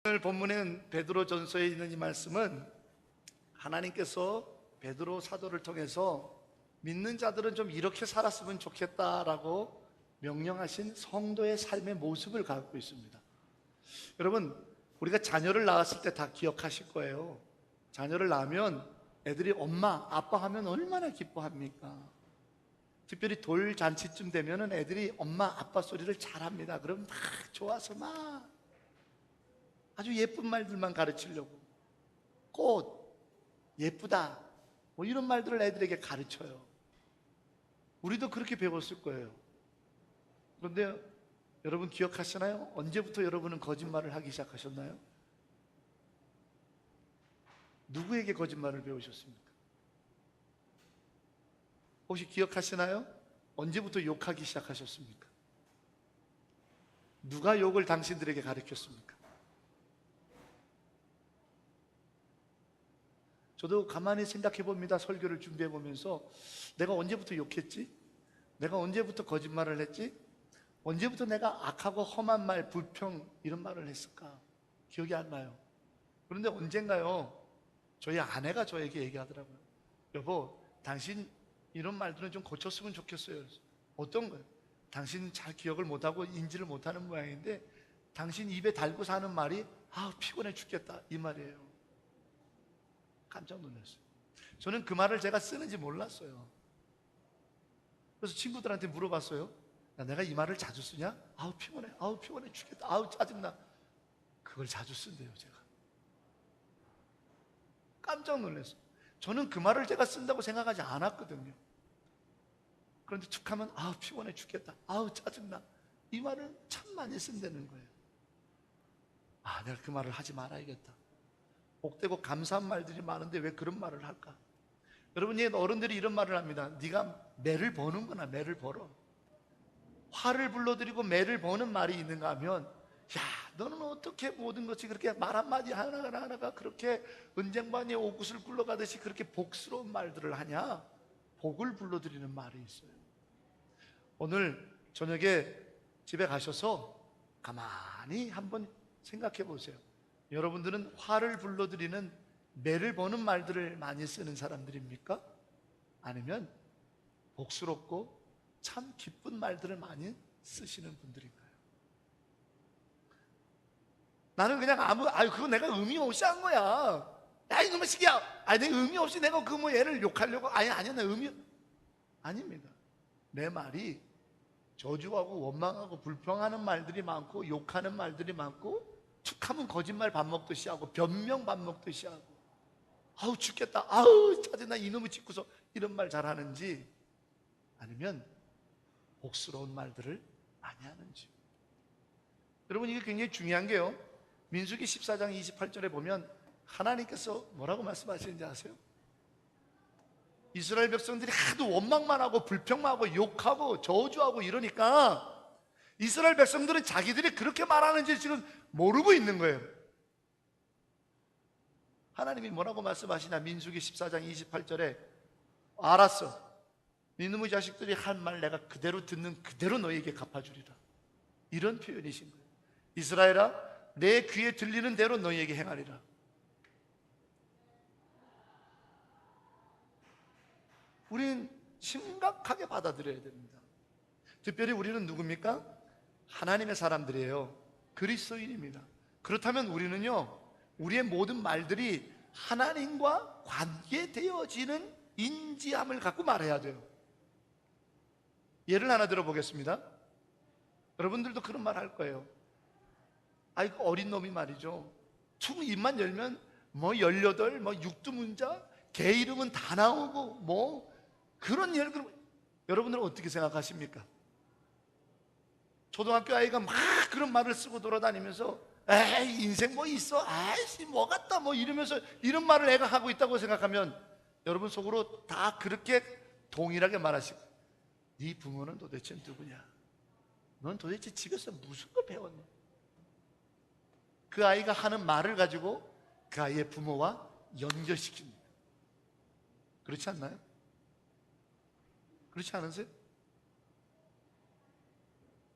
오늘 본문엔 베드로전서에 있는 이 말씀은 하나님께서 베드로 사도를 통해서 믿는 자들은 좀 이렇게 살았으면 좋겠다라고 명령하신 성도의 삶의 모습을 갖고 있습니다. 여러분, 우리가 자녀를 낳았을 때 다 기억하실 거예요. 자녀를 낳으면 애들이 엄마, 아빠 하면 얼마나 기뻐합니까? 특별히 돌잔치쯤 되면 애들이 엄마, 아빠 소리를 잘합니다. 그럼 막 좋아서 막 아주 예쁜 말들만 가르치려고, 꽃, 예쁘다, 뭐 이런 말들을 애들에게 가르쳐요. 우리도 그렇게 배웠을 거예요. 그런데 여러분 기억하시나요? 언제부터 여러분은 거짓말을 하기 시작하셨나요? 누구에게 거짓말을 배우셨습니까? 혹시 기억하시나요? 언제부터 욕하기 시작하셨습니까? 누가 욕을 당신들에게 가르쳤습니까? 저도 가만히 생각해 봅니다. 설교를 준비해 보면서 내가 언제부터 욕했지? 내가 언제부터 거짓말을 했지? 언제부터 내가 악하고 험한 말, 불평 이런 말을 했을까? 기억이 안 나요. 그런데 언젠가요, 저희 아내가 저에게 얘기하더라고요. 여보, 당신 이런 말들은 좀 고쳤으면 좋겠어요. 어떤 거예요? 당신 잘 기억을 못하고 인지를 못하는 모양인데 당신 입에 달고 사는 말이 피곤해 죽겠다 이 말이에요. 깜짝 놀랐어요. 저는 그 말을 제가 쓰는지 몰랐어요. 그래서 친구들한테 물어봤어요. 야, 내가 이 말을 자주 쓰냐? 피곤해. 피곤해 죽겠다. 짜증나. 그걸 자주 쓴대요, 제가. 깜짝 놀랐어요. 저는 그 말을 제가 쓴다고 생각하지 않았거든요. 그런데 툭 하면 피곤해 죽겠다. 짜증나. 이 말을 참 많이 쓴다는 거예요. 내가 그 말을 하지 말아야겠다. 복되고 감사한 말들이 많은데 왜 그런 말을 할까? 여러분, 어른들이 이런 말을 합니다. 네가 매를 버는구나. 매를 벌어. 화를 불러들이고 매를 버는 말이 있는가 하면, 야, 너는 어떻게 모든 것이 그렇게 말 한마디 하나가 그렇게 은쟁반이 옷구슬 굴러가듯이 그렇게 복스러운 말들을 하냐? 복을 불러들이는 말이 있어요. 오늘 저녁에 집에 가셔서 가만히 한번 생각해 보세요. 여러분들은 화를 불러들이는 매를 버는 말들을 많이 쓰는 사람들입니까? 아니면 복스럽고 참 기쁜 말들을 많이 쓰시는 분들인가요? 나는 그냥 그거 내가 의미 없이 한 거야. 야, 이놈의 시기야. 내가 의미 없이 내가 얘를 욕하려고. 아니야, 나 아닙니다. 내 말이 저주하고 원망하고 불평하는 말들이 많고 욕하는 말들이 많고 툭하면 거짓말 밥 먹듯이 하고 변명 밥 먹듯이 하고 죽겠다, 짜증나, 이놈의 짓고서 이런 말 잘하는지 아니면 복스러운 말들을 많이 하는지. 여러분, 이게 굉장히 중요한 게요, 민수기 14장 28절에 보면 하나님께서 뭐라고 말씀하시는지 아세요? 이스라엘 백성들이 하도 원망만 하고 불평만 하고 욕하고 저주하고 이러니까 이스라엘 백성들은 자기들이 그렇게 말하는지 지금 모르고 있는 거예요. 하나님이 뭐라고 말씀하시냐? 민수기 14장 28절에 알았어, 니놈의 자식들이 한 말 내가 그대로 듣는 그대로 너에게 갚아주리라, 이런 표현이신 거예요. 이스라엘아, 내 귀에 들리는 대로 너에게 행하리라. 우리는 심각하게 받아들여야 됩니다. 특별히 우리는 누굽니까? 하나님의 사람들이에요. 그리스도인입니다. 그렇다면 우리는요, 우리의 모든 말들이 하나님과 관계되어지는 인지함을 갖고 말해야 돼요. 예를 하나 들어보겠습니다. 여러분들도 그런 말 할 거예요. 어린 놈이 말이죠, 툭 입만 열면 18, 육두문자, 개 이름은 다 나오고 그런 일. 여러분들은 어떻게 생각하십니까? 초등학교 아이가 막 그런 말을 쓰고 돌아다니면서 에이, 인생 뭐 있어? 아이씨, 뭐 같다, 이러면서 이런 말을 애가 하고 있다고 생각하면 여러분 속으로 다 그렇게 동일하게 말하시고, 네 부모는 도대체 누구냐? 넌 도대체 집에서 무슨 거 배웠냐? 그 아이가 하는 말을 가지고 그 아이의 부모와 연결시킵니다. 그렇지 않나요? 그렇지 않으세요?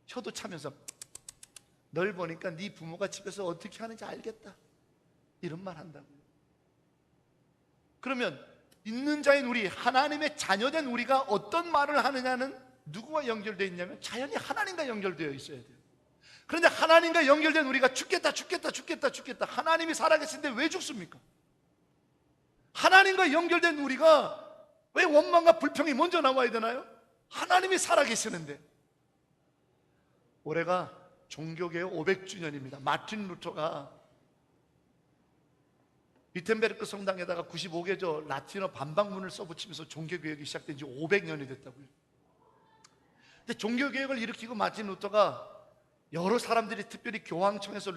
혀도 차면서 널 보니까 네 부모가 집에서 어떻게 하는지 알겠다, 이런 말 한다고요. 그러면 있는 자인 우리, 하나님의 자녀된 우리가 어떤 말을 하느냐는 누구와 연결되어 있냐면 자연히 하나님과 연결되어 있어야 돼요. 그런데 하나님과 연결된 우리가 죽겠다 하나님이 살아계신데 왜 죽습니까? 하나님과 연결된 우리가 왜 원망과 불평이 먼저 나와야 되나요? 하나님이 살아계시는데. 올해가 종교개혁 500주년입니다 마틴 루터가 위텐베르크 성당에다가 95개조 라틴어 반박문을 써붙이면서 종교개혁이 시작된 지 500년이 됐다고요. 근데 종교개혁을 일으키고 마틴 루터가 여러 사람들이, 특별히 교황청에서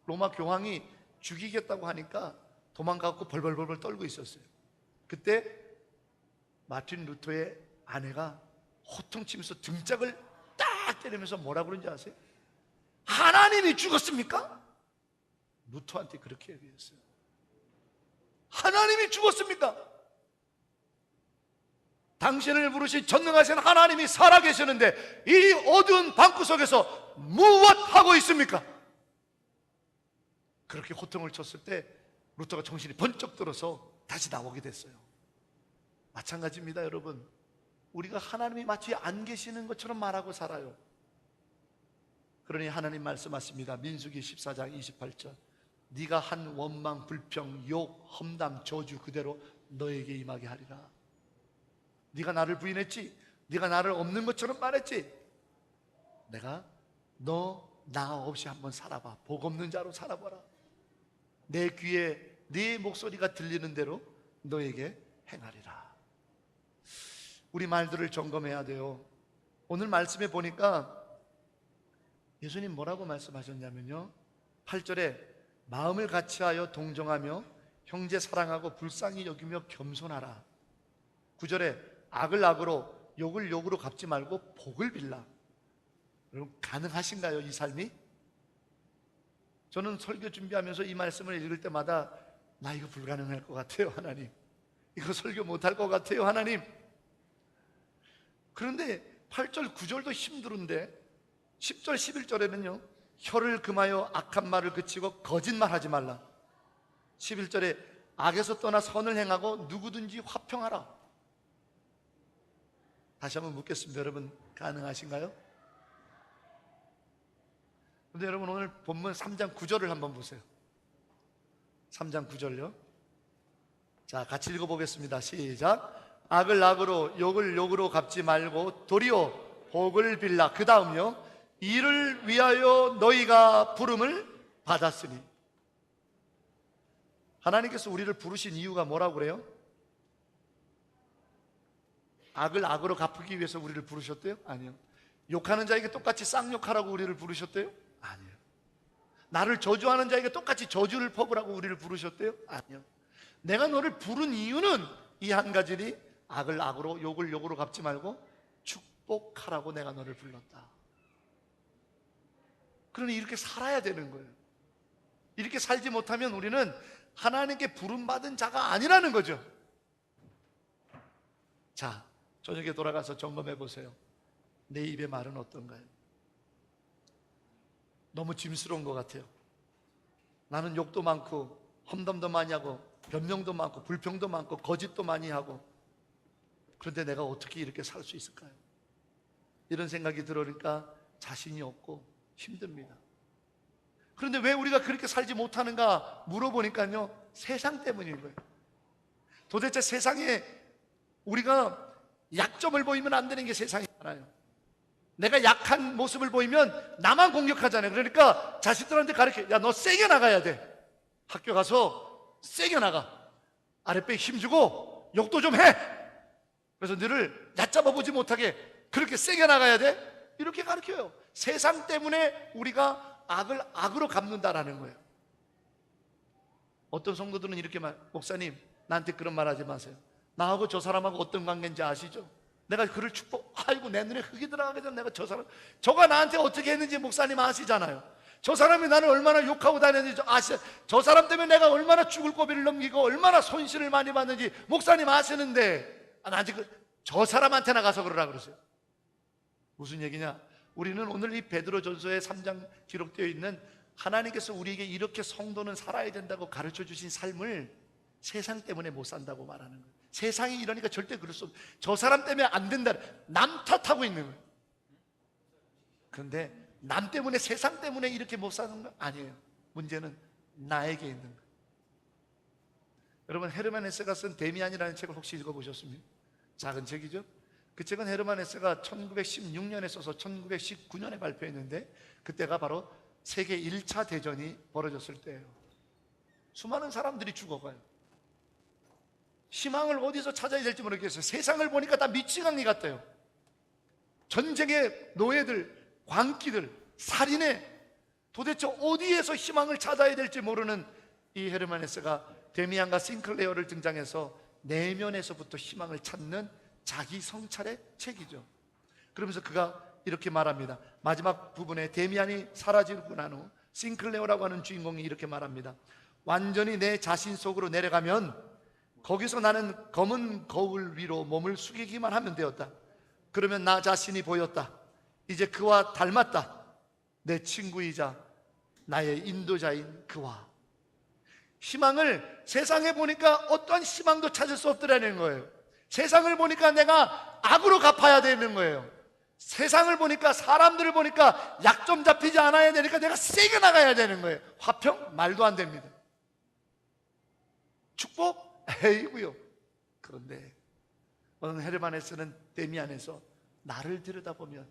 로마 교황이 죽이겠다고 하니까 도망가고 벌벌벌 떨고 있었어요. 그때 마틴 루터의 아내가 호통치면서 등짝을 딱 때리면서 뭐라 그런지 아세요? 하나님이 죽었습니까? 루터한테 그렇게 얘기했어요. 하나님이 죽었습니까? 당신을 부르신 전능하신 하나님이 살아계시는데 이 어두운 방구석에서 무엇하고 있습니까? 그렇게 호통을 쳤을 때 루터가 정신이 번쩍 들어서 다시 나오게 됐어요. 마찬가지입니다, 여러분. 우리가 하나님이 마치 안 계시는 것처럼 말하고 살아요. 그러니 하나님 말씀하십니다. 민수기 14장 28절. 네가 한 원망, 불평, 욕, 험담, 저주 그대로 너에게 임하게 하리라. 네가 나를 부인했지? 네가 나를 없는 것처럼 말했지? 내가 너 나 없이 한번 살아봐. 복 없는 자로 살아봐라. 내 귀에 네 목소리가 들리는 대로 너에게 행하리라. 우리 말들을 점검해야 돼요. 오늘 말씀에 보니까 예수님 뭐라고 말씀하셨냐면요, 8절에 마음을 같이하여 동정하며 형제 사랑하고 불쌍히 여기며 겸손하라. 9절에 악을 악으로 욕을 욕으로 갚지 말고 복을 빌라. 여러분, 가능하신가요, 이 삶이? 저는 설교 준비하면서 이 말씀을 읽을 때마다 나 이거 불가능할 것 같아요, 하나님. 이거 설교 못할 것 같아요, 하나님. 그런데 8절, 9절도 힘들은데 10절, 11절에는요 혀를 금하여 악한 말을 그치고 거짓말하지 말라. 11절에 악에서 떠나 선을 행하고 누구든지 화평하라. 다시 한번 묻겠습니다. 여러분, 가능하신가요? 근데 여러분, 오늘 본문 3장 9절을 한번 보세요. 3장 9절요. 자, 같이 읽어보겠습니다. 시작. 악을 악으로 욕을 욕으로 갚지 말고 도리어 복을 빌라. 그 다음요, 이를 위하여 너희가 부름을 받았으니. 하나님께서 우리를 부르신 이유가 뭐라고 그래요? 악을 악으로 갚기 위해서 우리를 부르셨대요? 아니요. 욕하는 자에게 똑같이 쌍욕하라고 우리를 부르셨대요? 아니요. 나를 저주하는 자에게 똑같이 저주를 퍼부라고 우리를 부르셨대요? 아니요. 내가 너를 부른 이유는 이 한 가지니 악을 악으로 욕을 욕으로 갚지 말고 축복하라고 내가 너를 불렀다. 그러니 이렇게 살아야 되는 거예요. 이렇게 살지 못하면 우리는 하나님께 부름받은 자가 아니라는 거죠. 자, 저녁에 돌아가서 점검해 보세요. 내 입의 말은 어떤가요? 너무 짐스러운 것 같아요. 나는 욕도 많고 험담도 많이 하고 변명도 많고 불평도 많고 거짓도 많이 하고, 그런데 내가 어떻게 이렇게 살 수 있을까요? 이런 생각이 들으니까 자신이 없고 힘듭니다. 그런데 왜 우리가 그렇게 살지 못하는가 물어보니까요, 세상 때문인 거예요. 도대체 세상에 우리가 약점을 보이면 안 되는 게 세상이잖아요. 내가 약한 모습을 보이면 나만 공격하잖아요. 그러니까 자식들한테 가르쳐. 야, 너 세게 나가야 돼. 학교 가서 세게 나가. 아랫배에 힘주고 욕도 좀 해. 그래서 너를 얕잡아 보지 못하게 그렇게 세게 나가야 돼. 이렇게 가르쳐요. 세상 때문에 우리가 악을 악으로 갚는다라는 거예요. 어떤 성도들은 이렇게 말, 목사님 나한테 그런 말 하지 마세요. 나하고 저 사람하고 어떤 관계인지 아시죠? 내가 그를 아이고 내 눈에 흙이 들어가게 되면 내가 저가 나한테 어떻게 했는지 목사님 아시잖아요. 저 사람이 나를 얼마나 욕하고 다녔는지 아시죠? 저 사람 때문에 내가 얼마나 죽을 고비를 넘기고 얼마나 손실을 많이 받는지 목사님 아시는데 나한테 저 사람한테 나가서 그러라 그러세요. 무슨 얘기냐? 우리는 오늘 이 베드로전서의 3장 기록되어 있는 하나님께서 우리에게 이렇게 성도는 살아야 된다고 가르쳐 주신 삶을 세상 때문에 못 산다고 말하는 거예요. 세상이 이러니까 절대 그럴 수 없어요. 저 사람 때문에 안 된다, 남 탓하고 있는 거예요. 그런데 남 때문에, 세상 때문에 이렇게 못 사는 건 아니에요. 문제는 나에게 있는 거예요. 여러분, 헤르만 헤세가 쓴 데미안이라는 책을 혹시 읽어보셨습니까? 작은 책이죠. 그 책은 헤르만 헤세가 1916년에 써서 1919년에 발표했는데, 그때가 바로 세계 1차 대전이 벌어졌을 때예요. 수많은 사람들이 죽어가요. 희망을 어디서 찾아야 될지 모르겠어요. 세상을 보니까 다 미치광이 같아요. 전쟁의 노예들, 광기들, 살인에 도대체 어디에서 희망을 찾아야 될지 모르는 이 헤르만 헤세가 데미안과 싱클레어를 등장해서 내면에서부터 희망을 찾는 자기 성찰의 책이죠. 그러면서 그가 이렇게 말합니다. 마지막 부분에 데미안이 사라지고 난 후 싱클레어라고 하는 주인공이 이렇게 말합니다. 완전히 내 자신 속으로 내려가면 거기서 나는 검은 거울 위로 몸을 숙이기만 하면 되었다. 그러면 나 자신이 보였다. 이제 그와 닮았다. 내 친구이자 나의 인도자인 그와. 희망을 세상에 보니까 어떠한 희망도 찾을 수 없더라는 거예요. 세상을 보니까 내가 악으로 갚아야 되는 거예요. 세상을 보니까, 사람들을 보니까 약점 잡히지 않아야 되니까 내가 세게 나가야 되는 거예요. 화평? 말도 안 됩니다. 축복? 에이구요. 그런데 오늘 헤르만 헤세는 데미안에서 나를 들여다보면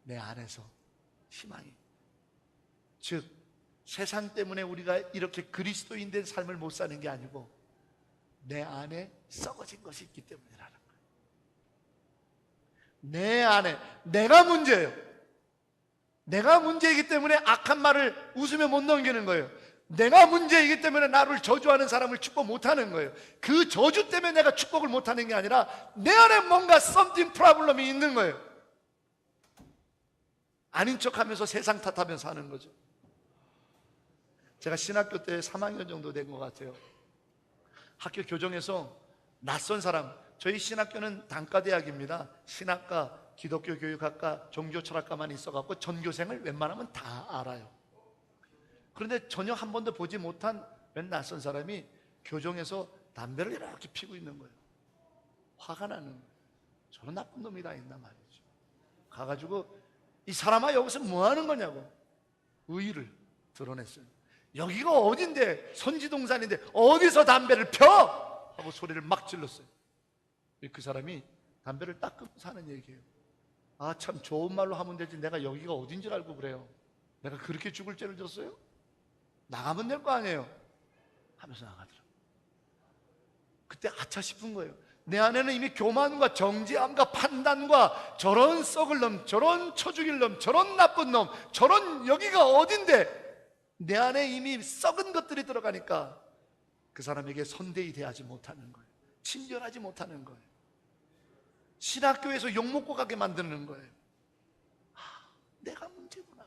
내 안에서 희망이, 즉 세상 때문에 우리가 이렇게 그리스도인 된 삶을 못 사는 게 아니고 내 안에 썩어진 것이 있기 때문이라는 거예요. 내 안에 내가 문제예요. 내가 문제이기 때문에 악한 말을 웃으며 못 넘기는 거예요. 내가 문제이기 때문에 나를 저주하는 사람을 축복 못하는 거예요. 그 저주 때문에 내가 축복을 못하는 게 아니라 내 안에 뭔가 something problem이 있는 거예요. 아닌 척하면서 세상 탓하면서 하는 거죠. 제가 신학교 때 3학년 정도 된 것 같아요. 학교 교정에서 낯선 사람, 저희 신학교는 단과대학입니다. 신학과, 기독교 교육학과, 종교철학과만 있어갖고 전교생을 웬만하면 다 알아요. 그런데 전혀 한 번도 보지 못한 웬 낯선 사람이 교정에서 담배를 이렇게 피고 있는 거예요. 화가 나는 거예요. 저런 나쁜 놈이 다 있나 말이죠. 가가지고 이 사람아 여기서 뭐 하는 거냐고 의의를 드러냈어요. 여기가 어딘데, 선지동산인데 어디서 담배를 펴? 하고 소리를 막 질렀어요. 그 사람이 담배를 딱 끊고 하는 얘기예요. 아, 참 좋은 말로 하면 되지 내가 여기가 어딘 줄 알고 그래요. 내가 그렇게 죽을 죄를 졌어요? 나가면 될 거 아니에요 하면서 나가더라고요. 그때 아차 싶은 거예요. 내 안에는 이미 교만과 정죄함과 판단과 저런 썩을 놈, 저런 쳐 죽일 놈, 저런 나쁜 놈, 저런 여기가 어딘데 내 안에 이미 썩은 것들이 들어가니까 그 사람에게 선대히 대하지 못하는 거예요. 친절하지 못하는 거예요. 신학교에서 욕먹고 가게 만드는 거예요. 내가 문제구나.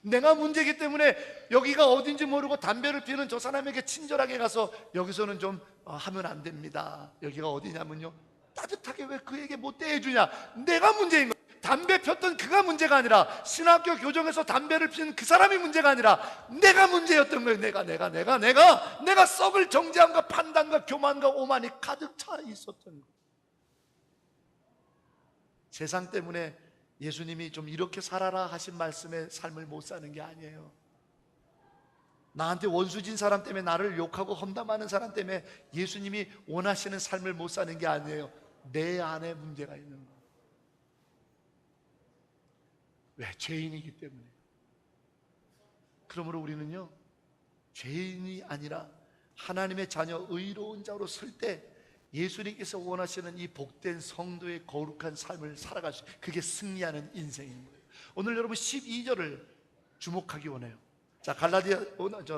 내가 문제이기 때문에 여기가 어딘지 모르고 담배를 피우는 저 사람에게 친절하게 가서 여기서는 좀 하면 안 됩니다. 여기가 어디냐면요, 따뜻하게 왜 그에게 못 대해주냐. 내가 문제인 거예요. 담배 폈던 그가 문제가 아니라 신학교 교정에서 담배를 피는 그 사람이 문제가 아니라 내가 문제였던 거예요. 내가 썩을 정죄함과 판단과 교만과 오만이 가득 차 있었던 거예요. 세상 때문에 예수님이 좀 이렇게 살아라 하신 말씀의 삶을 못 사는 게 아니에요. 나한테 원수진 사람 때문에 나를 욕하고 험담하는 사람 때문에 예수님이 원하시는 삶을 못 사는 게 아니에요. 내 안에 문제가 있는 거예요. 왜? 죄인이기 때문에. 그러므로 우리는요, 죄인이 아니라 하나님의 자녀, 의로운 자로 설 때 예수님께서 원하시는 이 복된 성도의 거룩한 삶을 살아갈 수, 그게 승리하는 인생인 거예요. 오늘 여러분 12절을 주목하기 원해요. 자,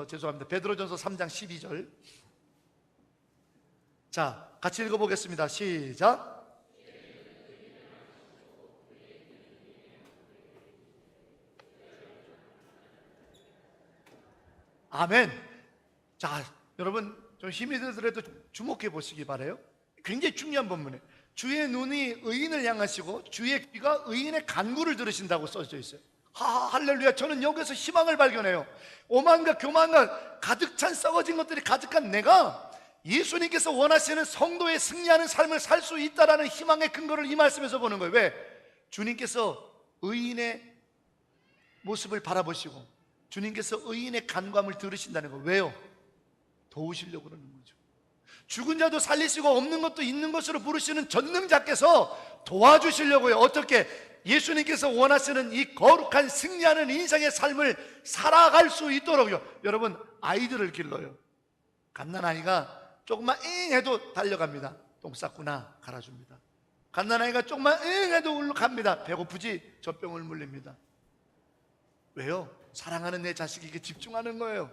죄송합니다. 베드로전서 3장 12절. 자, 같이 읽어보겠습니다. 시작. 아멘. 자, 여러분 좀 힘이 들더라도 주목해 보시기 바라요. 굉장히 중요한 본문이에요. 주의 눈이 의인을 향하시고 주의 귀가 의인의 간구를 들으신다고 써져 있어요. 할렐루야. 저는 여기서 희망을 발견해요. 오만과 교만과 가득 찬 썩어진 것들이 가득한 내가 예수님께서 원하시는 성도의 승리하는 삶을 살 수 있다라는 희망의 근거를 이 말씀에서 보는 거예요. 왜? 주님께서 의인의 모습을 바라보시고 주님께서 의인의 간구함을 들으신다는 거예요. 왜요? 도우시려고 그러는 거죠. 죽은 자도 살리시고 없는 것도 있는 것으로 부르시는 전능자께서 도와주시려고요. 어떻게? 예수님께서 원하시는 이 거룩한 승리하는 인생의 삶을 살아갈 수 있도록요. 여러분, 아이들을 길러요. 갓난아이가 조금만 잉 해도 달려갑니다. 똥 쌌구나, 갈아줍니다. 갓난아이가 조금만 잉 해도 울룩합니다. 배고프지? 젖병을 물립니다. 왜요? 사랑하는 내 자식에게 집중하는 거예요.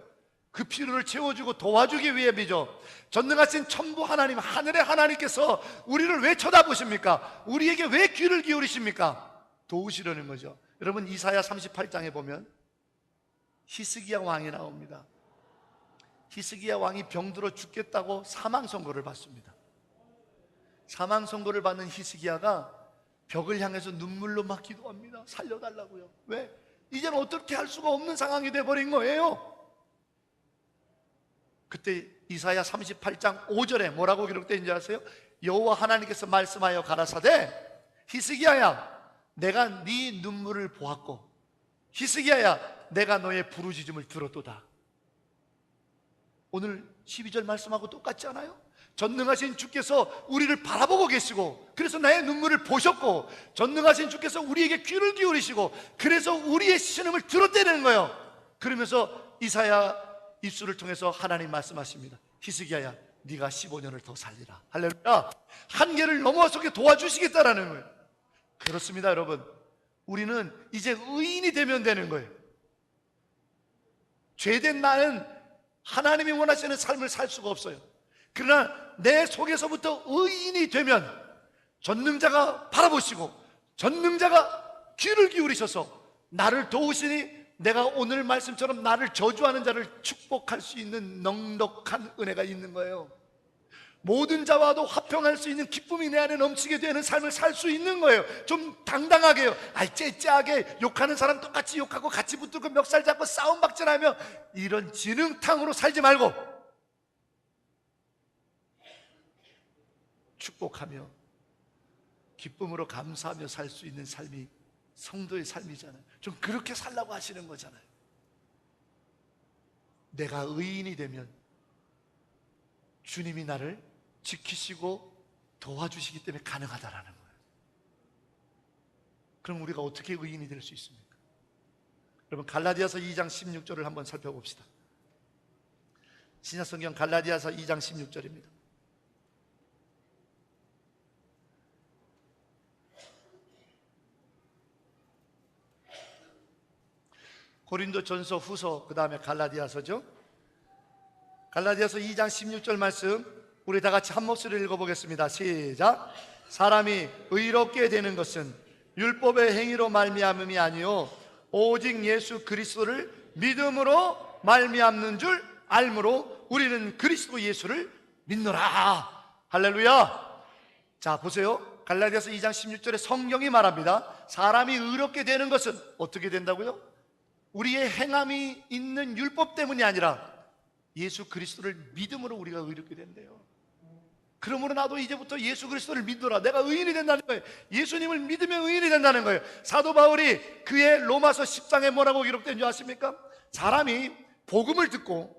그 필요를 채워주고 도와주기 위함이죠. 전능하신 천부 하나님, 하늘의 하나님께서 우리를 왜 쳐다보십니까? 우리에게 왜 귀를 기울이십니까? 도우시려는 거죠. 여러분, 이사야 38장에 보면 히스기야 왕이 나옵니다. 히스기야 왕이 병들어 죽겠다고 사망 선고를 받습니다. 사망 선고를 받는 히스기야가 벽을 향해서 눈물로 막 기도합니다. 살려달라고요. 왜? 이제는 어떻게 할 수가 없는 상황이 돼버린 거예요. 그때 이사야 38장 5절에 뭐라고 기록되는지 아세요? 여호와 하나님께서 말씀하여 가라사대, 히스기야야, 내가 네 눈물을 보았고, 히스기야야, 내가 너의 부르짖음을 들었도다. 오늘 12절 말씀하고 똑같지 않아요? 전능하신 주께서 우리를 바라보고 계시고, 그래서 나의 눈물을 보셨고, 전능하신 주께서 우리에게 귀를 기울이시고, 그래서 우리의 신음을 들었다는 거예요. 그러면서 이사야 입술을 통해서 하나님 말씀하십니다. 히스기야야, 네가 15년을 더 살리라. 할렐루야. 한계를 넘어서게 도와주시겠다라는 거예요. 그렇습니다, 여러분. 우리는 이제 의인이 되면 되는 거예요. 죄된 나는 하나님이 원하시는 삶을 살 수가 없어요. 그러나 내 속에서부터 의인이 되면 전능자가 바라보시고 전능자가 귀를 기울이셔서 나를 도우시니 내가 오늘 말씀처럼 나를 저주하는 자를 축복할 수 있는 넉넉한 은혜가 있는 거예요. 모든 자와도 화평할 수 있는 기쁨이 내 안에 넘치게 되는 삶을 살 수 있는 거예요. 좀 당당하게요. 째째하게 욕하는 사람 똑같이 욕하고 같이 붙들고 멱살 잡고 싸움 박전하며 이런 지능탕으로 살지 말고 축복하며 기쁨으로 감사하며 살 수 있는 삶이 성도의 삶이잖아요. 좀 그렇게 살라고 하시는 거잖아요. 내가 의인이 되면 주님이 나를 지키시고 도와주시기 때문에 가능하다라는 거예요. 그럼 우리가 어떻게 의인이 될 수 있습니까? 여러분, 갈라디아서 2장 16절을 한번 살펴봅시다. 신약성경 갈라디아서 2장 16절입니다. 고린도전서, 후서, 그 다음에 갈라디아서죠. 갈라디아서 2장 16절 말씀 우리 다 같이 한 목소리로 읽어보겠습니다. 시작. 사람이 의롭게 되는 것은 율법의 행위로 말미암음이 아니요 오직 예수 그리스도를 믿음으로 말미암는 줄 알므로 우리는 그리스도 예수를 믿노라. 할렐루야. 자, 보세요. 갈라디아서 2장 16절에 성경이 말합니다. 사람이 의롭게 되는 것은 어떻게 된다고요? 우리의 행함이 있는 율법 때문이 아니라 예수 그리스도를 믿음으로 우리가 의롭게 된대요. 그러므로 나도 이제부터 예수 그리스도를 믿노라. 내가 의인이 된다는 거예요. 예수님을 믿으면 의인이 된다는 거예요. 사도 바울이 그의 로마서 10장에 뭐라고 기록된 줄 아십니까? 사람이 복음을 듣고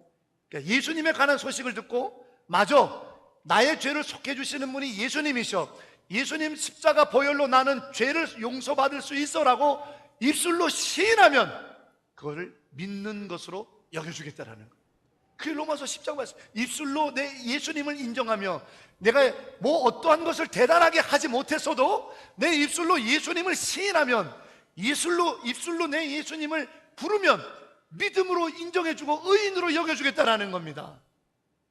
예수님에 관한 소식을 듣고 맞아, 나의 죄를 속해 주시는 분이 예수님이셔, 예수님 십자가 보혈로 나는 죄를 용서받을 수 있어라고 입술로 시인하면 그거를 믿는 것으로 여겨주겠다라는 거예요. 그게 로마서 10장 말씀. 입술로 내 예수님을 인정하며 내가 뭐 어떠한 것을 대단하게 하지 못했어도 내 입술로 예수님을 시인하면, 입술로 내 예수님을 부르면 믿음으로 인정해주고 의인으로 여겨주겠다라는 겁니다.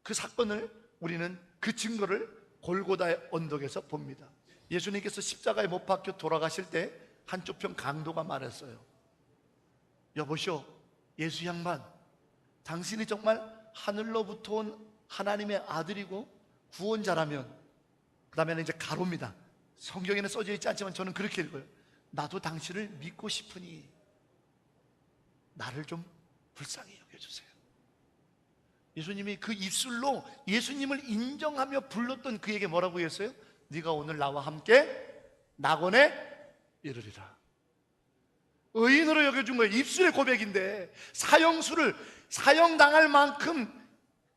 그 사건을 우리는, 그 증거를 골고다의 언덕에서 봅니다. 예수님께서 십자가에 못 박혀 돌아가실 때 한쪽 편 강도가 말했어요. 여보시오, 예수 양반, 당신이 정말 하늘로부터 온 하나님의 아들이고 구원자라면, 그 다음에는 이제 가로입니다. 성경에는 써져 있지 않지만 저는 그렇게 읽어요. 나도 당신을 믿고 싶으니 나를 좀 불쌍히 여겨주세요. 예수님이 그 입술로 예수님을 인정하며 불렀던 그에게 뭐라고 했어요? 네가 오늘 나와 함께 낙원에 이르리라. 의인으로 여겨준 거예요. 입술의 고백인데, 사형당할 만큼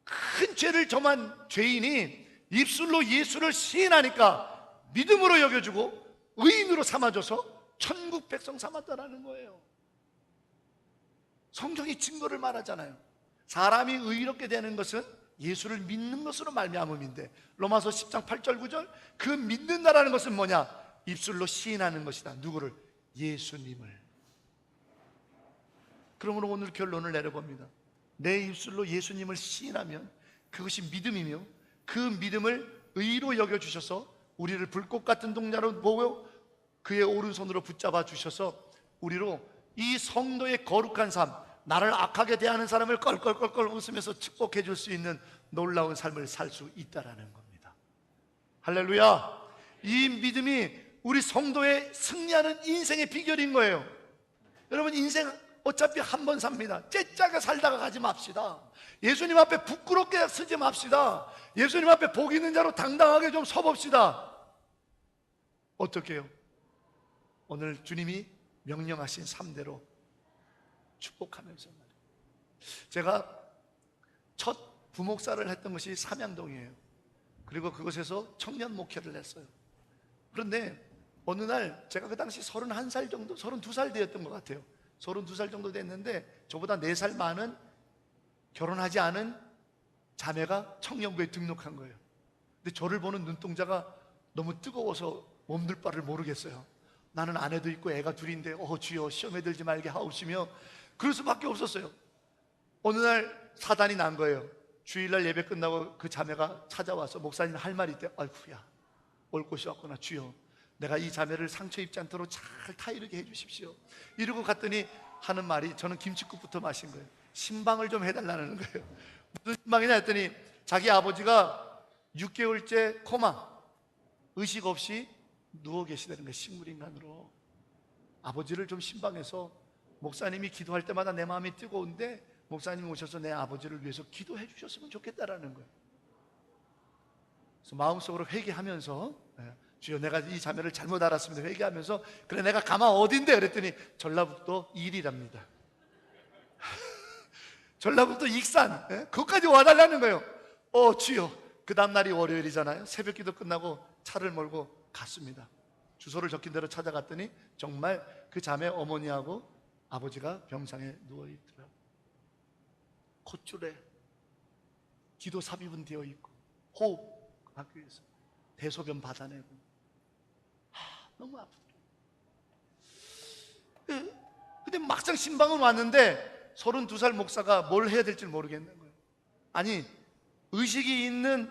큰 죄를 점한 죄인이 입술로 예수를 시인하니까 믿음으로 여겨주고 의인으로 삼아줘서 천국 백성 삼았다라는 거예요. 성경이 증거를 말하잖아요. 사람이 의롭게 되는 것은 예수를 믿는 것으로 말미암음인데, 로마서 10장 8절 9절, 그 믿는다라는 것은 뭐냐? 입술로 시인하는 것이다. 누구를? 예수님을. 그러므로 오늘 결론을 내려봅니다. 내 입술로 예수님을 시인하면 그것이 믿음이며, 그 믿음을 의로 여겨주셔서 우리를 불꽃 같은 동자로 보고 그의 오른손으로 붙잡아 주셔서 우리로 이 성도의 거룩한 삶, 나를 악하게 대하는 사람을 껄껄껄껄 웃으면서 축복해 줄 수 있는 놀라운 삶을 살 수 있다라는 겁니다. 할렐루야. 이 믿음이 우리 성도의 승리하는 인생의 비결인 거예요. 여러분, 인생 어차피 한 번 삽니다. 째짜게 살다가 가지 맙시다. 예수님 앞에 부끄럽게 서지 맙시다. 예수님 앞에 복 있는 자로 당당하게 좀 서봅시다. 어떻게 해요? 오늘 주님이 명령하신 3대로 축복하면서 말이에요. 제가 첫 부목사를 했던 것이 삼양동이에요. 그리고 그곳에서 청년 목회를 했어요. 그런데 어느 날 제가 그 당시 31살 정도, 32살 되었던 것 같아요. 32살 정도 됐는데 저보다 4살 많은 결혼하지 않은 자매가 청년부에 등록한 거예요. 근데 저를 보는 눈동자가 너무 뜨거워서 몸둘 바를 모르겠어요. 나는 아내도 있고 애가 둘인데 주여 시험에 들지 말게 하옵시며 그럴 수밖에 없었어요. 어느 날 사단이 난 거예요. 주일날 예배 끝나고 그 자매가 찾아와서 목사님 할 말이 있대. 아이쿠야, 올 곳이 왔구나. 주여, 내가 이 자매를 상처 입지 않도록 잘 타이르게 해주십시오. 이러고 갔더니 하는 말이, 저는 김치국부터 마신 거예요. 신방을 좀 해달라는 거예요. 무슨 신방이냐 했더니 자기 아버지가 6개월째 코마, 의식 없이 누워 계시다는 거예요. 식물인간으로. 아버지를 좀 신방해서, 목사님이 기도할 때마다 내 마음이 뜨거운데 목사님이 오셔서 내 아버지를 위해서 기도해 주셨으면 좋겠다라는 거예요. 그래서 마음속으로 회개하면서, 주여, 내가 이 자매를 잘못 알았습니다. 회개하면서, 그래 내가 가만 어딘데? 그랬더니 전라북도 일이랍니다. 전라북도 익산, 그것까지 와달라는 거예요. 주여. 그 다음날이 월요일이잖아요. 새벽 기도 끝나고 차를 몰고 갔습니다. 주소를 적힌 대로 찾아갔더니 정말 그 자매 어머니하고 아버지가 병상에 누워있더라고요. 콧줄에 기도 삽입은 되어 있고 호흡하기 위해서 대소변 받아내고, 너무 아프더라고요. 근데 막상 신방은 왔는데 32살 목사가 뭘 해야 될지 모르겠는 거예요. 아니, 의식이 있는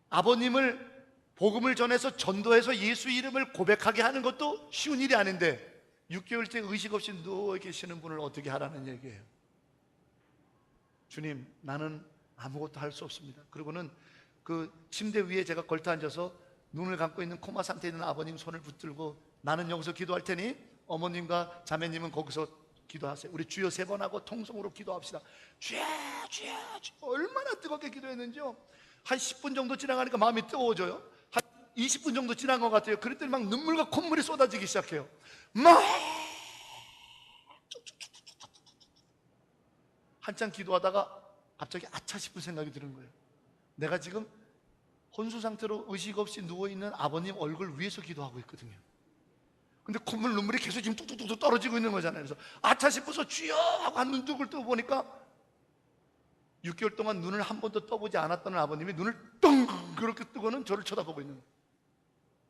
아버님을 복음을 전해서 전도해서 예수 이름을 고백하게 하는 것도 쉬운 일이 아닌데 6개월째 의식 없이 누워 계시는 분을 어떻게 하라는 얘기예요. 주님, 나는 아무것도 할 수 없습니다. 그리고는 그 침대 위에 제가 걸터 앉아서 눈을 감고 있는 코마 상태에 있는 아버님 손을 붙들고, 나는 여기서 기도할 테니 어머님과 자매님은 거기서 기도하세요. 우리 주여 3번 하고 통성으로 기도합시다. 주여, 주여, 주여. 얼마나 뜨겁게 기도했는지요. 한 10분 정도 지나가니까 마음이 뜨거워져요. 한 20분 정도 지난 것 같아요. 그랬더니 막 눈물과 콧물이 쏟아지기 시작해요. 막 한참 기도하다가 갑자기 아차 싶은 생각이 드는 거예요. 내가 지금 혼수 상태로 의식 없이 누워있는 아버님 얼굴 위에서 기도하고 있거든요. 근데 콧물 눈물이 계속 지금 뚝뚝뚝 떨어지고 있는 거잖아요. 그래서 아차 싶어서 주여 하고 한 눈독을 뜨고 보니까 6개월 동안 눈을 한 번도 떠보지 않았던 아버님이 눈을 뚱 그렇게 뜨고는 저를 쳐다보고 있는 거예요.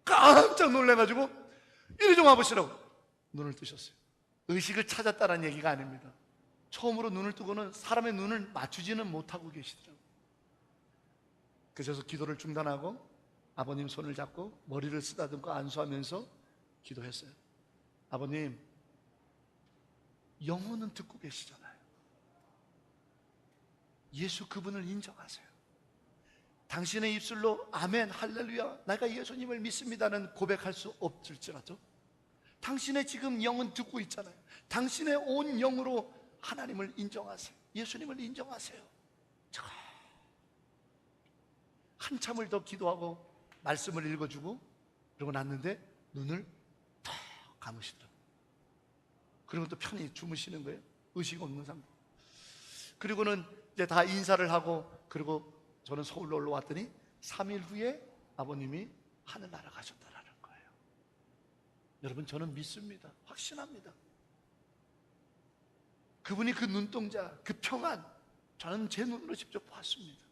깜짝 놀래가지고 이리 좀 와보시라고 눈을 뜨셨어요. 의식을 찾았다는 얘기가 아닙니다. 처음으로 눈을 뜨고는 사람의 눈을 맞추지는 못하고 계시더라고요. 그래서 기도를 중단하고 아버님 손을 잡고 머리를 쓰다듬고 안수하면서 기도했어요. 아버님, 영혼은 듣고 계시잖아요. 예수 그분을 인정하세요. 당신의 입술로 아멘, 할렐루야, 내가 예수님을 믿습니다는 고백할 수 없을지라도 당신의 지금 영은 듣고 있잖아요. 당신의 온 영으로 하나님을 인정하세요. 예수님을 인정하세요. 한참을 더 기도하고 말씀을 읽어주고 그러고 났는데 눈을 탁 감으시더라고요. 그리고 또 편히 주무시는 거예요. 의식 없는 상태. 그리고는 이제 다 인사를 하고, 그리고 저는 서울로 올라왔더니 3일 후에 아버님이 하늘나라 가셨다라는 거예요. 여러분, 저는 믿습니다. 확신합니다. 그분이 그 눈동자, 그 평안, 저는 제 눈으로 직접 봤습니다.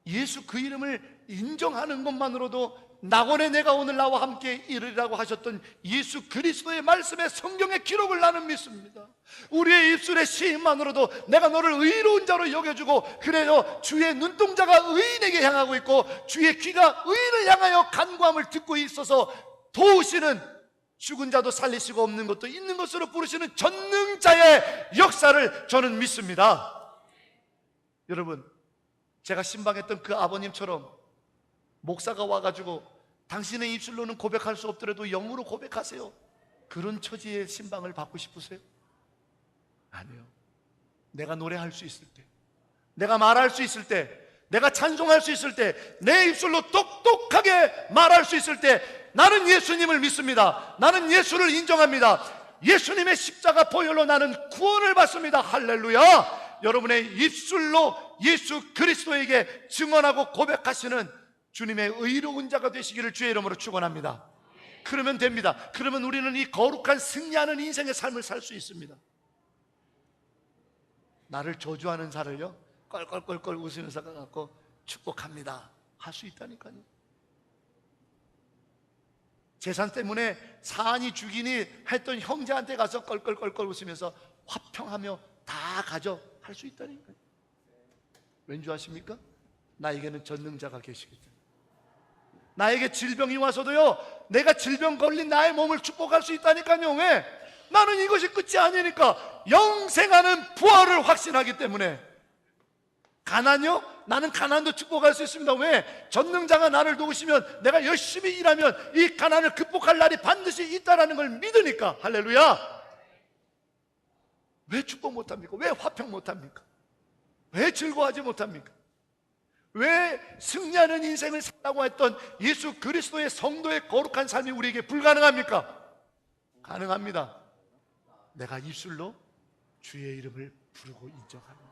예수 그 이름을 인정하는 것만으로도 낙원에 내가 오늘 나와 함께 이르리라고 하셨던 예수 그리스도의 말씀의 성경의 기록을 나는 믿습니다. 우리의 입술의 시인만으로도 내가 너를 의로운 자로 여겨주고, 그래서 주의 눈동자가 의인에게 향하고 있고 주의 귀가 의인을 향하여 간구함을 듣고 있어서 도우시는, 죽은 자도 살리시고 없는 것도 있는 것으로 부르시는 전능자의 역사를 저는 믿습니다. 여러분, 제가 신방했던 그 아버님처럼 목사가 와가지고 당신의 입술로는 고백할 수 없더라도 영으로 고백하세요, 그런 처지의 신방을 받고 싶으세요? 아니요. 내가 노래할 수 있을 때, 내가 말할 수 있을 때, 내가 찬송할 수 있을 때, 내 입술로 똑똑하게 말할 수 있을 때 나는 예수님을 믿습니다. 나는 예수를 인정합니다. 예수님의 십자가 보혈로 나는 구원을 받습니다. 할렐루야. 여러분의 입술로 예수 그리스도에게 증언하고 고백하시는 주님의 의로운 자가 되시기를 주의 이름으로 축원합니다. 그러면 됩니다. 그러면 우리는 이 거룩한 승리하는 인생의 삶을 살 수 있습니다. 나를 저주하는 자를요, 껄껄껄껄 웃으면서 가갖고 축복합니다 할 수 있다니까요. 재산 때문에 사안이 죽이니 했던 형제한테 가서 껄껄껄껄 웃으면서 화평하며 다 가져 할 수 있다니까요. 왠지 아십니까? 나에게는 전능자가 계시기 때문에. 나에게 질병이 와서도요, 내가 질병 걸린 나의 몸을 축복할 수 있다니까요. 왜? 나는 이것이 끝이 아니니까. 영생하는 부활을 확신하기 때문에. 가난요? 나는 가난도 축복할 수 있습니다. 왜? 전능자가 나를 도우시면 내가 열심히 일하면 이 가난을 극복할 날이 반드시 있다라는 걸 믿으니까. 할렐루야. 왜 축복 못합니까? 왜 화평 못합니까? 왜 즐거워하지 못합니까? 왜 승리하는 인생을 살라고 했던 예수 그리스도의 성도의 거룩한 삶이 우리에게 불가능합니까? 가능합니다. 내가 입술로 주의 이름을 부르고 인정합니다.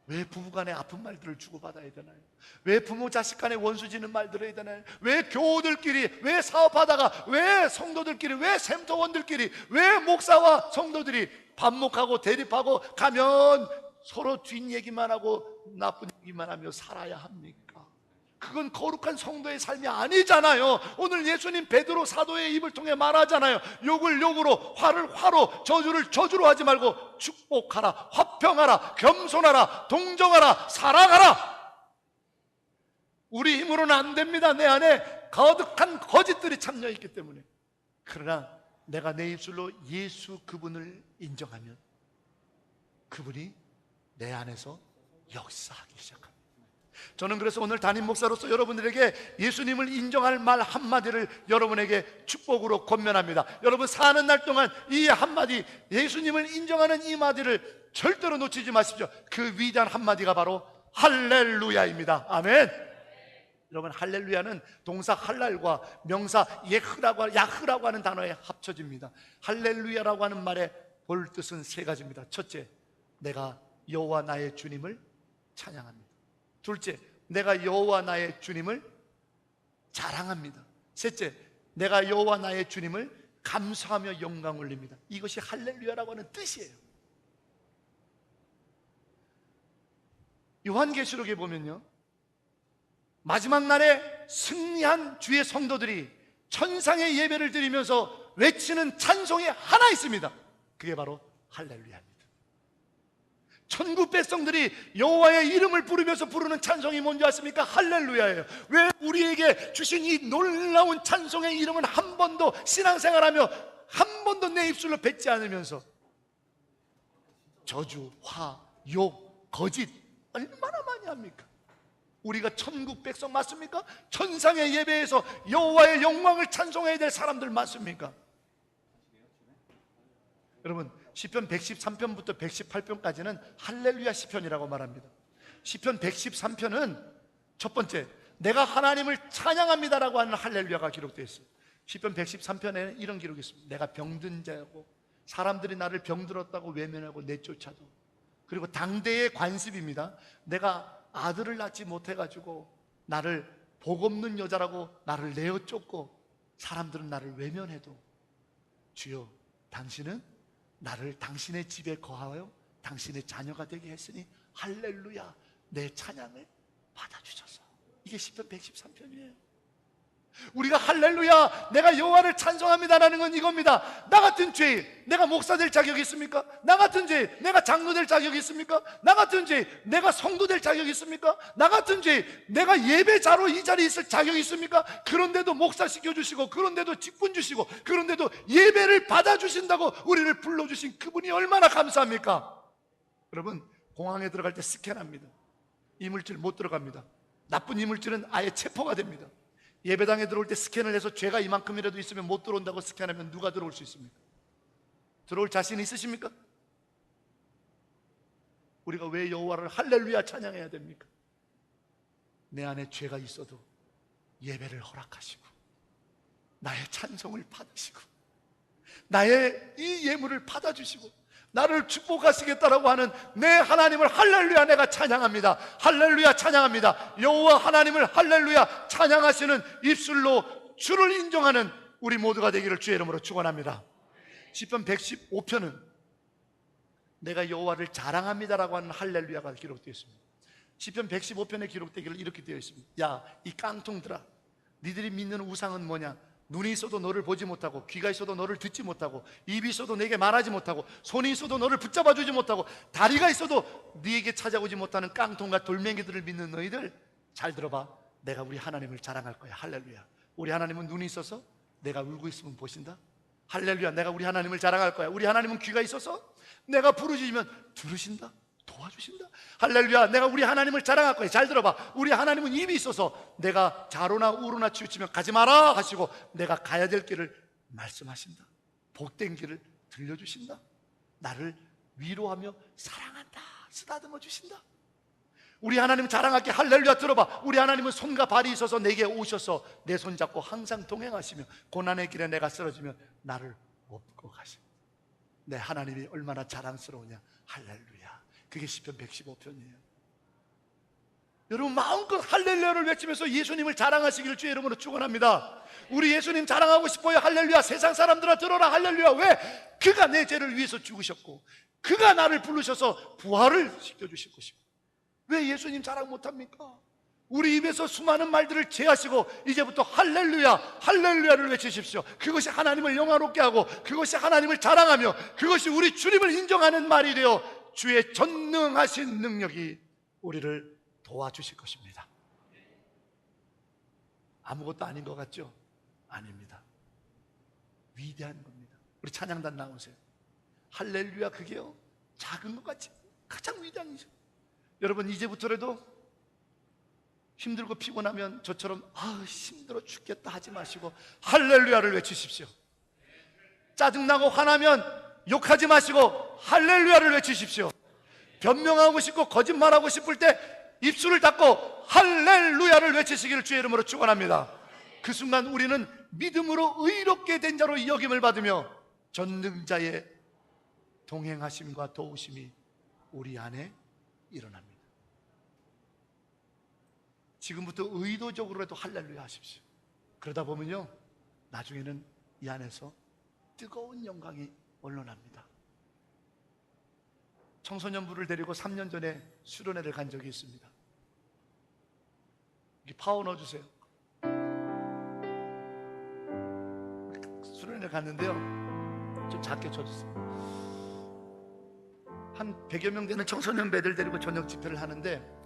왜 부부간에 아픈 말들을 주고받아야 되나요? 왜 부모 자식 간에 원수 지는 말들을 해야 되나요? 왜 교우들끼리, 왜 사업하다가, 왜 성도들끼리, 왜 샘터원들끼리, 왜 목사와 성도들이 반목하고 대립하고 가면 서로 뒷얘기만 하고 나쁜 얘기만 하며 살아야 합니까? 그건 거룩한 성도의 삶이 아니잖아요. 오늘 예수님 베드로 사도의 입을 통해 말하잖아요. 욕을 욕으로, 화를 화로, 저주를 저주로 하지 말고 축복하라, 화평하라, 겸손하라, 동정하라, 사랑하라. 우리 힘으로는 안 됩니다. 내 안에 거듭한 거짓들이 참여했기 때문에. 그러나 내가 내 입술로 예수 그분을 인정하면 그분이 내 안에서 역사하기 시작합니다. 저는 그래서 오늘 담임 목사로서 여러분들에게 예수님을 인정할 말 한마디를 여러분에게 축복으로 권면합니다. 여러분 사는 날 동안 이 한마디, 예수님을 인정하는 이 마디를 절대로 놓치지 마십시오. 그 위대한 한마디가 바로 할렐루야입니다. 아멘. 여러분, 할렐루야는 동사 할랄과 명사 야흐라고 하는 단어에 합쳐집니다. 할렐루야라고 하는 말의 볼 뜻은 세 가지입니다. 첫째, 내가 여호와 나의 주님을 찬양합니다. 둘째, 내가 여호와 나의 주님을 자랑합니다. 셋째, 내가 여호와 나의 주님을 감사하며 영광 올립니다. 이것이 할렐루야라고 하는 뜻이에요. 요한계시록에 보면요, 마지막 날에 승리한 주의 성도들이 천상의 예배를 드리면서 외치는 찬송이 하나 있습니다. 그게 바로 할렐루야입니다. 천국 백성들이 여호와의 이름을 부르면서 부르는 찬송이 뭔지 아십니까? 할렐루야예요. 왜 우리에게 주신 이 놀라운 찬송의 이름은 한 번도 신앙생활하며 한 번도 내 입술로 뱉지 않으면서 저주, 화, 욕, 거짓 얼마나 많이 합니까? 우리가 천국 백성 맞습니까? 천상의 예배에서 여호와의 영광을 찬송해야 될 사람들 맞습니까? 여러분, 시편 113편부터 118편까지는 할렐루야 시편이라고 말합니다. 시편 113편은 첫 번째, 내가 하나님을 찬양합니다라고 하는 할렐루야가 기록되어 있어요. 시편 113편에는 이런 기록이 있습니다. 내가 병든 자고 사람들이 나를 병들었다고 외면하고 내쫓아도, 그리고 당대의 관습입니다. 내가 아들을 낳지 못해가지고 나를 복 없는 여자라고 나를 내어 쫓고 사람들은 나를 외면해도 주여 당신은 나를 당신의 집에 거하여 당신의 자녀가 되게 했으니 할렐루야, 내 찬양을 받아주셔서. 이게 시편 113편이에요 우리가 할렐루야 내가 여호와를 찬송합니다라는 건 이겁니다. 나 같은 죄인, 내가 목사 될 자격이 있습니까? 나 같은 죄인, 내가 장로 될 자격이 있습니까? 나 같은 죄인, 내가 성도 될 자격이 있습니까? 나 같은 죄인, 내가 예배자로 이 자리에 있을 자격이 있습니까? 그런데도 목사 시켜주시고, 그런데도 직분 주시고, 그런데도 예배를 받아주신다고 우리를 불러주신 그분이 얼마나 감사합니까? 여러분, 공항에 들어갈 때 스캔합니다. 이물질 못 들어갑니다. 나쁜 이물질은 아예 체포가 됩니다. 예배당에 들어올 때 스캔을 해서 죄가 이만큼이라도 있으면 못 들어온다고 스캔하면 누가 들어올 수 있습니까? 들어올 자신 있으십니까? 우리가 왜 여호와를 할렐루야 찬양해야 됩니까? 내 안에 죄가 있어도 예배를 허락하시고 나의 찬송을 받으시고 나의 이 예물을 받아주시고 나를 축복하시겠다라고 하는 내 하나님을 할렐루야 내가 찬양합니다. 할렐루야 찬양합니다. 여호와 하나님을 할렐루야 찬양하시는 입술로 주를 인정하는 우리 모두가 되기를 주의 이름으로 축원합니다. 시편 115편은 내가 여호와를 자랑합니다라고 하는 할렐루야가 기록되어 있습니다. 시편 115편에 기록되기를 이렇게 되어 있습니다. 야, 이 깡통들아, 니들이 믿는 우상은 뭐냐? 눈이 있어도 너를 보지 못하고, 귀가 있어도 너를 듣지 못하고, 입이 있어도 내게 말하지 못하고, 손이 있어도 너를 붙잡아 주지 못하고, 다리가 있어도 네게 찾아오지 못하는 깡통과 돌멩이들을 믿는 너희들, 잘 들어봐. 내가 우리 하나님을 자랑할 거야. 할렐루야. 우리 하나님은 눈이 있어서 내가 울고 있으면 보신다. 할렐루야. 내가 우리 하나님을 자랑할 거야. 우리 하나님은 귀가 있어서 내가 부르짖으면 들으신다, 도와주신다. 할렐루야. 내가 우리 하나님을 자랑할 거야. 잘 들어봐. 우리 하나님은 입이 있어서 내가 좌로나 우로나 치우치면 가지 마라 하시고 내가 가야 될 길을 말씀하신다. 복된 길을 들려주신다. 나를 위로하며 사랑한다 쓰다듬어 주신다. 우리 하나님 자랑할게. 할렐루야. 들어봐. 우리 하나님은 손과 발이 있어서 내게 오셔서 내 손잡고 항상 동행하시며 고난의 길에 내가 쓰러지면 나를 업고 가십니다. 내 하나님이 얼마나 자랑스러우냐. 할렐루야. 그게 시편 115편이에요 여러분, 마음껏 할렐루야를 외치면서 예수님을 자랑하시기를 주의 이름으로 축원합니다. 우리 예수님 자랑하고 싶어요. 할렐루야. 세상 사람들아 들어라. 할렐루야. 왜? 그가 내 죄를 위해서 죽으셨고 그가 나를 부르셔서 부활을 시켜주실 것이고. 왜 예수님 자랑 못합니까? 우리 입에서 수많은 말들을 제하시고 이제부터 할렐루야, 할렐루야를 외치십시오. 그것이 하나님을 영화롭게 하고 그것이 하나님을 자랑하며 그것이 우리 주님을 인정하는 말이 되어 주의 전능하신 능력이 우리를 도와주실 것입니다. 아무것도 아닌 것 같죠? 아닙니다. 위대한 겁니다. 우리 찬양단 나오세요. 할렐루야, 그게요 작은 것 같지 가장 위대한 일이죠. 여러분, 이제부터라도 힘들고 피곤하면 저처럼 힘들어 죽겠다 하지 마시고 할렐루야를 외치십시오. 짜증나고 화나면 욕하지 마시고 할렐루야를 외치십시오. 변명하고 싶고 거짓말하고 싶을 때 입술을 닫고 할렐루야를 외치시기를 주의 이름으로 축원합니다. 그 순간 우리는 믿음으로 의롭게 된 자로 여김을 받으며 전능자의 동행하심과 도우심이 우리 안에 일어납니다. 지금부터 의도적으로라도 할렐루야 하십시오. 그러다 보면요 나중에는 이 안에서 뜨거운 영광이 올라납니다. 청소년부를 데리고 3년 전에 수련회를 간 적이 있습니다. 여기 파워 넣어주세요. 수련회 갔는데요 좀 작게 쳐주세요. 한 100여 명 되는 청소년 배들 데리고 저녁 집회를 하는데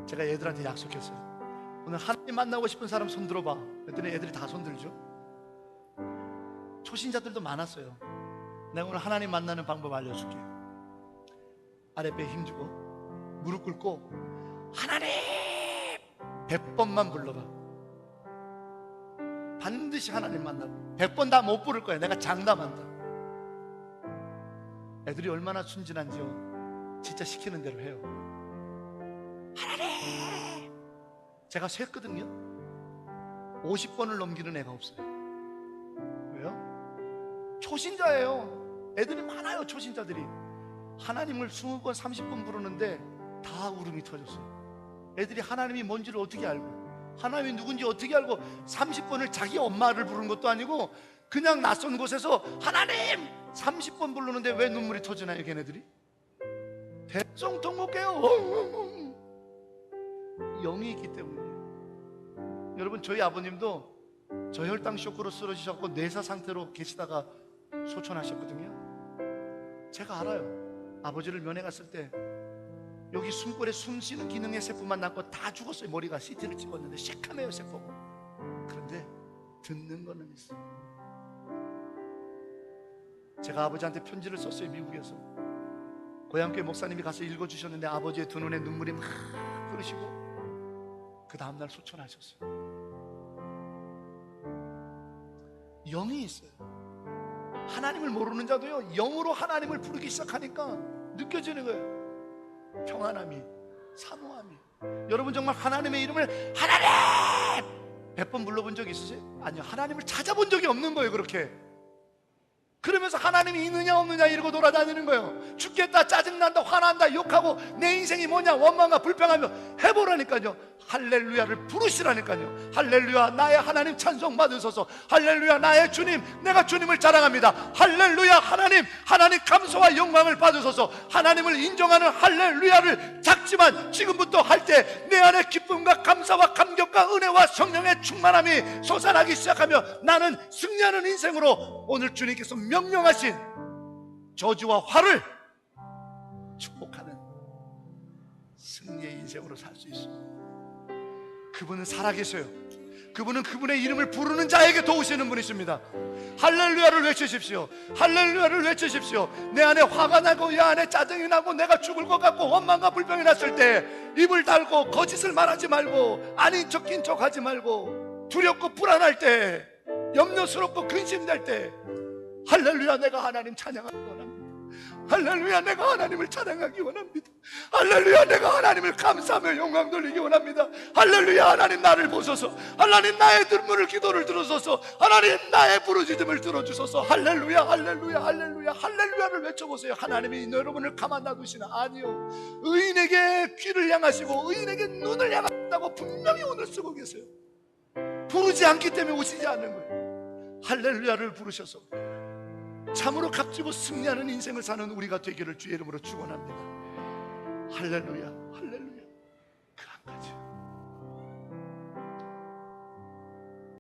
제가 애들한테 약속했어요. 오늘 하나님 만나고 싶은 사람 손 들어봐. 그랬더니 애들이 다 손 들죠. 초신자들도 많았어요. 내가 오늘 하나님 만나는 방법 알려줄게. 아랫배에 힘주고 무릎 꿇고 하나님 100번만 불러봐. 반드시 하나님 만나고 100번 다 못 부를 거야. 내가 장담한다. 애들이 얼마나 순진한지요. 진짜 시키는 대로 해요. 하나님! 제가 셌거든요. 50번을 넘기는 애가 없어요. 왜요? 초신자예요. 애들이 많아요. 초신자들이. 하나님을 20번 30번 부르는데 다 울음이 터졌어요. 애들이 하나님이 뭔지를 어떻게 알고, 하나님이 누군지 어떻게 알고 30번을 자기 엄마를 부르는 것도 아니고 그냥 낯선 곳에서 하나님 30번 부르는데 왜 눈물이 터지나요? 걔네들이 대성통곡해요. 영이 있기 때문이에요. 여러분, 저희 아버님도 저혈당 쇼크로 쓰러지셨고 뇌사 상태로 계시다가 소천하셨거든요. 제가 알아요. 아버지를 면회 갔을 때 여기 숨골에 숨 쉬는 기능의 세포만 남고 다 죽었어요. 머리가 CT를 찍었는데 시커매요, 세포가. 그런데 듣는 거는 있어요. 제가 아버지한테 편지를 썼어요. 미국에서. 고향교회 목사님이 가서 읽어주셨는데 아버지의 두 눈에 눈물이 막 흐르시고 그 다음날 소천하셨어요. 영이 있어요. 하나님을 모르는 자도요, 영으로 하나님을 부르기 시작하니까 느껴지는 거예요. 평안함이, 사모함이. 여러분, 정말 하나님의 이름을 하나님 100번 불러본 적 있으세요? 아니요. 하나님을 찾아본 적이 없는 거예요. 그렇게 그러면서 하나님이 있느냐 없느냐 이러고 돌아다니는 거예요. 죽겠다, 짜증난다, 화난다, 욕하고 내 인생이 뭐냐, 원망과 불평하며 해보라니까요. 할렐루야를 부르시라니까요. 할렐루야, 나의 하나님 찬송 받으소서. 할렐루야, 나의 주님, 내가 주님을 자랑합니다. 할렐루야, 하나님 감사와 영광을 받으소서. 하나님을 인정하는 할렐루야를 작지만 지금부터 할 때 내 안에 기쁨과 감사와 감격과 은혜와 성령의 충만함이 솟아나기 시작하며 나는 승리하는 인생으로 오늘 주님께서 명령하신 저주와 화를 축복하는 승리의 인생으로 살 수 있습니다. 그분은 살아계셔요. 그분은 그분의 이름을 부르는 자에게 도우시는 분이십니다. 할렐루야를 외치십시오. 할렐루야를 외치십시오. 내 안에 화가 나고 내 안에 짜증이 나고 내가 죽을 것 같고 원망과 불평이 났을 때 입을 닫고 거짓을 말하지 말고 아닌 척인 척 하지 말고 두렵고 불안할 때, 염려스럽고 근심될 때 할렐루야, 내가 하나님 찬양하기 원합니다. 할렐루야, 내가 하나님을 찬양하기 원합니다. 할렐루야, 내가 하나님을 감사하며 영광 돌리기 원합니다. 할렐루야, 하나님 나를 보소서. 하나님 나의 눈물을 기도를 들으소서. 하나님 나의 부르짖음을 들어주소서. 할렐루야, 할렐루야, 할렐루야, 할렐루야를 외쳐보세요. 하나님이 여러분을 가만 놔두시나? 아니요. 의인에게 귀를 향하시고 의인에게 눈을 향하신다고 분명히 오늘 쓰고 계세요. 부르지 않기 때문에 오시지 않는 거예요. 할렐루야를 부르셔서 참으로 값지고 승리하는 인생을 사는 우리가 되기를 주의 이름으로 축원합니다. 할렐루야.